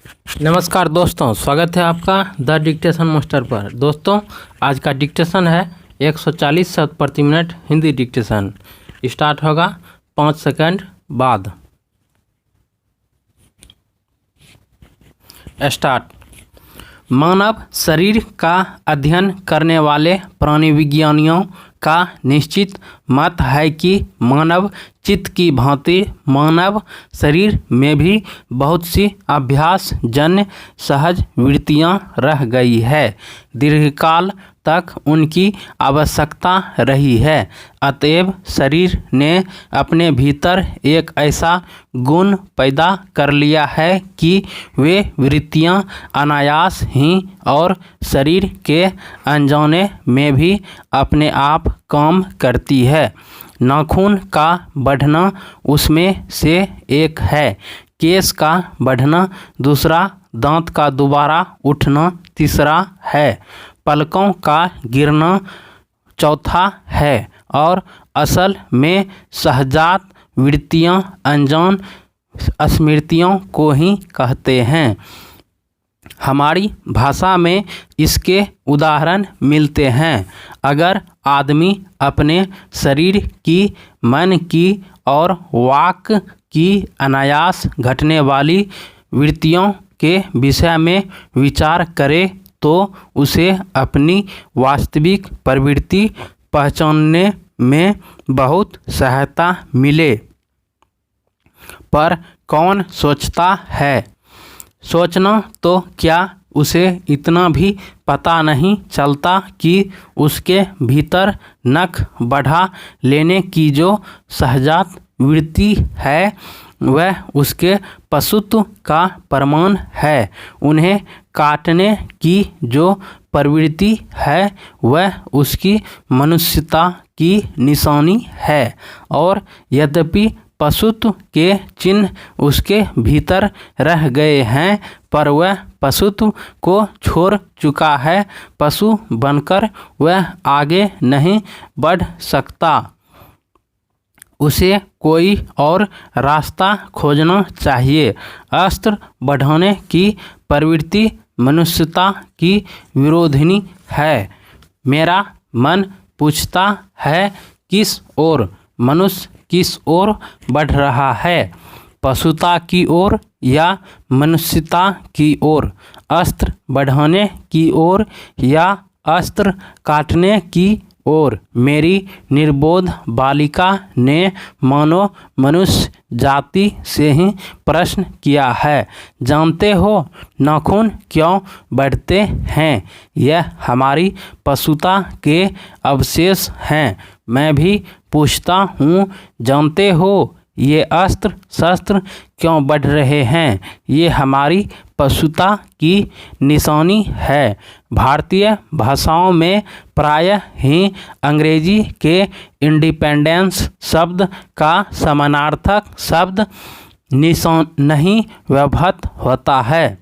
नमस्कार दोस्तों, स्वागत है आपका द डिक्टेशन मास्टर पर। दोस्तों, आज का डिक्टेशन है 140 शब्द प्रति मिनट हिंदी डिक्टेशन। स्टार्ट होगा 5 सेकंड बाद। स्टार्ट। मानव शरीर का अध्ययन करने वाले प्राणी विज्ञानियों का निश्चित मत है कि मानव चित्त की भांति मानव शरीर में भी बहुत सी अभ्यास जन्य सहज वृत्तियां रह गई है। दीर्घकाल तक उनकी आवश्यकता रही है। अतएव शरीर ने अपने भीतर एक ऐसा गुण पैदा कर लिया है कि वे वृत्तियां अनायास ही और शरीर के अनजाने में भी अपने आप काम करती है। नाखून का बढ़ना उसमें से एक है, केश का बढ़ना दूसरा, दांत का दोबारा उठना तीसरा है, पलकों का गिरना चौथा है और असल में सहजात वृत्तियां अनजान स्मृतियों को ही कहते हैं। हमारी भाषा में इसके उदाहरण मिलते हैं। अगर आदमी अपने शरीर की, मन की और वाक की अनायास घटने वाली वृत्तियों के विषय में विचार करे तो उसे अपनी वास्तविक प्रवृत्ति पहचानने में बहुत सहायता मिले। पर कौन सोचता है? सोचना तो क्या, उसे इतना भी पता नहीं चलता कि उसके भीतर नख बढ़ा लेने की जो सहजात वृत्ति है वह उसके पशुत्व का प्रमाण है। उन्हें काटने की जो प्रवृत्ति है वह उसकी मनुष्यता की निशानी है। और यद्यपि पशुत्व के चिन्ह उसके भीतर रह गए हैं, पर वह पशुत्व को छोड़ चुका है। पशु बनकर वह आगे नहीं बढ़ सकता। उसे कोई और रास्ता खोजना चाहिए। अस्त्र बढ़ाने की प्रवृत्ति मनुष्यता की विरोधिनी है। मेरा मन पूछता है किस ओर मनुष्य किस ओर बढ़ रहा है, पशुता की ओर या मनुष्यता की ओर, अस्त्र बढ़ाने की ओर या अस्त्र काटने की ओर। मेरी निर्बोध बालिका ने मानो मनुष्य जाति से ही प्रश्न किया है, जानते हो नाखून क्यों बढ़ते हैं? यह हमारी पशुता के अवशेष हैं। मैं भी पूछता हूँ, जानते हो ये अस्त्र शस्त्र क्यों बढ़ रहे हैं? ये हमारी पशुता की निशानी है। भारतीय भाषाओं में प्रायः ही अंग्रेजी के इंडिपेंडेंस शब्द का समानार्थक शब्द निशान नहीं व्यवहृत होता है।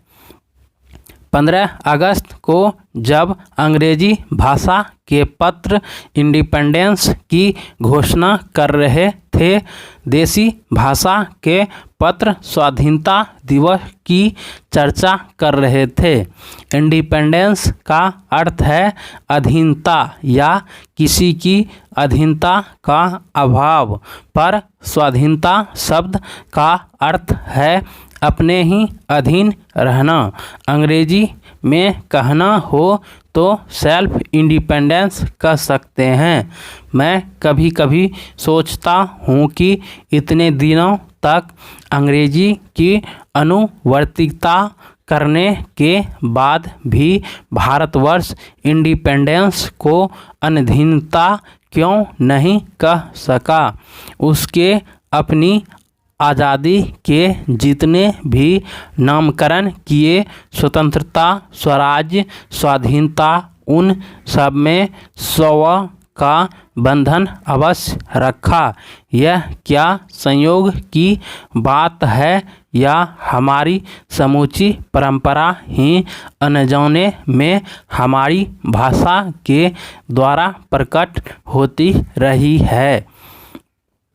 15 अगस्त को जब अंग्रेजी भाषा के पत्र इंडिपेंडेंस की घोषणा कर रहे थे, देसी भाषा के पत्र स्वाधीनता दिवस की चर्चा कर रहे थे। इंडिपेंडेंस का अर्थ है अधीनता या किसी की अधीनता का अभाव, पर स्वाधीनता शब्द का अर्थ है अपने ही अधीन रहना। अंग्रेजी में कहना हो तो सेल्फ इंडिपेंडेंस कह सकते हैं। मैं कभी कभी सोचता हूँ कि इतने दिनों तक अंग्रेजी की अनुवर्तिता करने के बाद भी भारतवर्ष इंडिपेंडेंस को अधीनता क्यों नहीं कह सका? उसके अपनी आज़ादी के जितने भी नामकरण किए, स्वतंत्रता, स्वराज्य, स्वाधीनता, उन सब में स्व का बंधन अवश्य रखा। यह क्या संयोग की बात है या हमारी समूची परंपरा ही अनजाने में हमारी भाषा के द्वारा प्रकट होती रही है?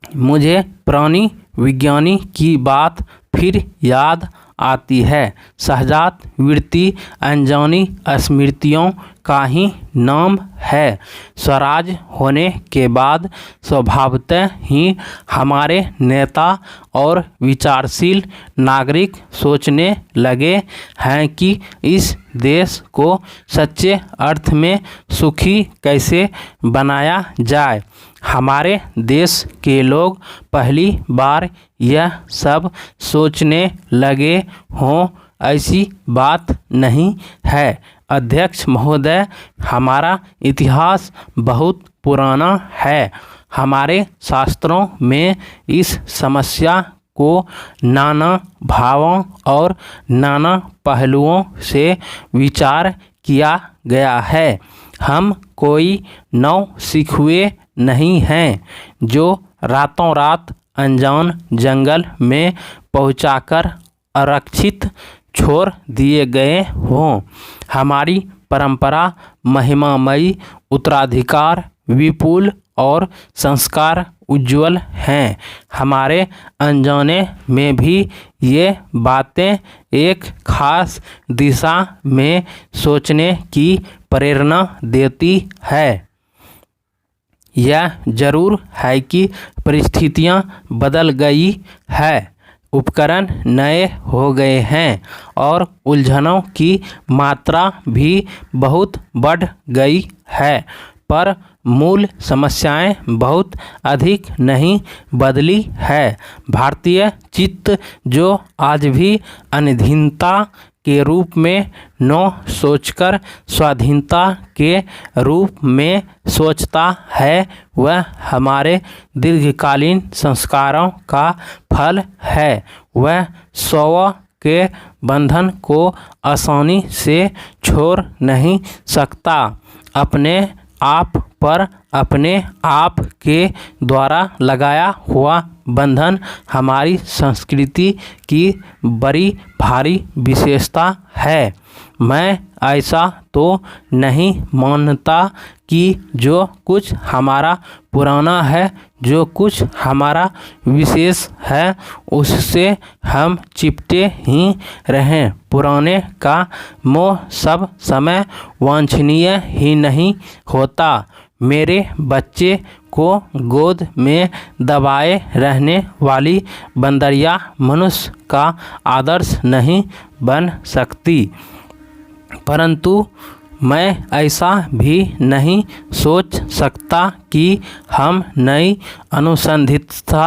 मुझे प्राणी विज्ञानी की बात फिर याद आती है। सहजात वृत्ति अनजानी स्मृतियों का ही नाम है। स्वराज होने के बाद स्वभावतः ही हमारे नेता और विचारशील नागरिक सोचने लगे हैं कि इस देश को सच्चे अर्थ में सुखी कैसे बनाया जाए। हमारे देश के लोग पहली बार यह सब सोचने लगे हों, ऐसी बात नहीं है। अध्यक्ष महोदय, हमारा इतिहास बहुत पुराना है। हमारे शास्त्रों में इस समस्या को नाना भावों और नाना पहलुओं से विचार किया गया है। हम कोई नौसिखुए नहीं हैं जो रातों रात अनजान जंगल में पहुंचाकर आरक्षित छोड़ दिए गए हों। हमारी परंपरा महिमामयी, उत्तराधिकार विपुल और संस्कार उज्ज्वल हैं। हमारे अनजाने में भी ये बातें एक खास दिशा में सोचने की प्रेरणा देती है। यह जरूर है कि परिस्थितियां बदल गई है, उपकरण नए हो गए हैं और उलझनों की मात्रा भी बहुत बढ़ गई है, पर मूल समस्याएं बहुत अधिक नहीं बदली है। भारतीय चित्त जो आज भी अधीनता के रूप में न सोचकर स्वाधीनता के रूप में सोचता है, वह हमारे दीर्घकालीन संस्कारों का फल है। वह स्व के बंधन को आसानी से छोड़ नहीं सकता। अपने आप पर अपने आप के द्वारा लगाया हुआ बंधन हमारी संस्कृति की बड़ी भारी विशेषता है। मैं ऐसा तो नहीं मानता कि जो कुछ हमारा पुराना है, जो कुछ हमारा विशेष है, उससे हम चिपटे ही रहें। पुराने का मोह सब समय वांछनीय ही नहीं होता। मेरे बच्चे को गोद में दबाए रहने वाली बंदरिया मनुष्य का आदर्श नहीं बन सकती, परंतु मैं ऐसा भी नहीं सोच सकता कि हम नई अनुसंधित्सा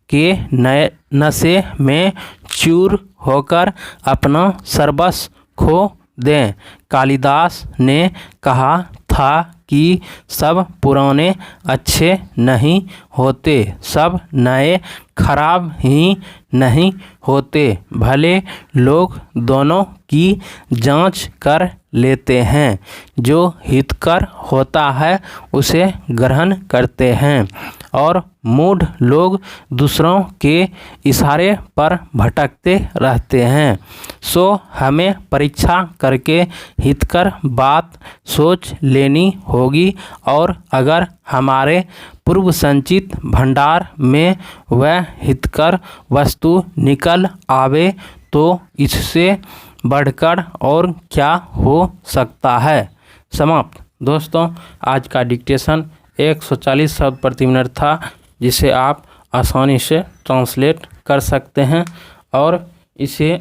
के नए नशे में चूर होकर अपना सर्वस्व खो दें। कालिदास ने कहा था कि सब पुराने अच्छे नहीं होते, सब नए खराब ही नहीं होते। भले लोग दोनों की जांच कर लेते हैं, जो हितकर होता है उसे ग्रहण करते हैं और मूढ़ लोग दूसरों के इशारे पर भटकते रहते हैं। सो हमें परीक्षा करके हितकर बात सोच लेनी होगी, और अगर हमारे पूर्व संचित भंडार में वह हितकर वस्तु निकल आवे तो इससे बढ़कर और क्या हो सकता है। समाप्त। दोस्तों, आज का डिक्टेशन 140 शब्द प्रति मिनट था, जिसे आप आसानी से ट्रांसलेट कर सकते हैं और इसे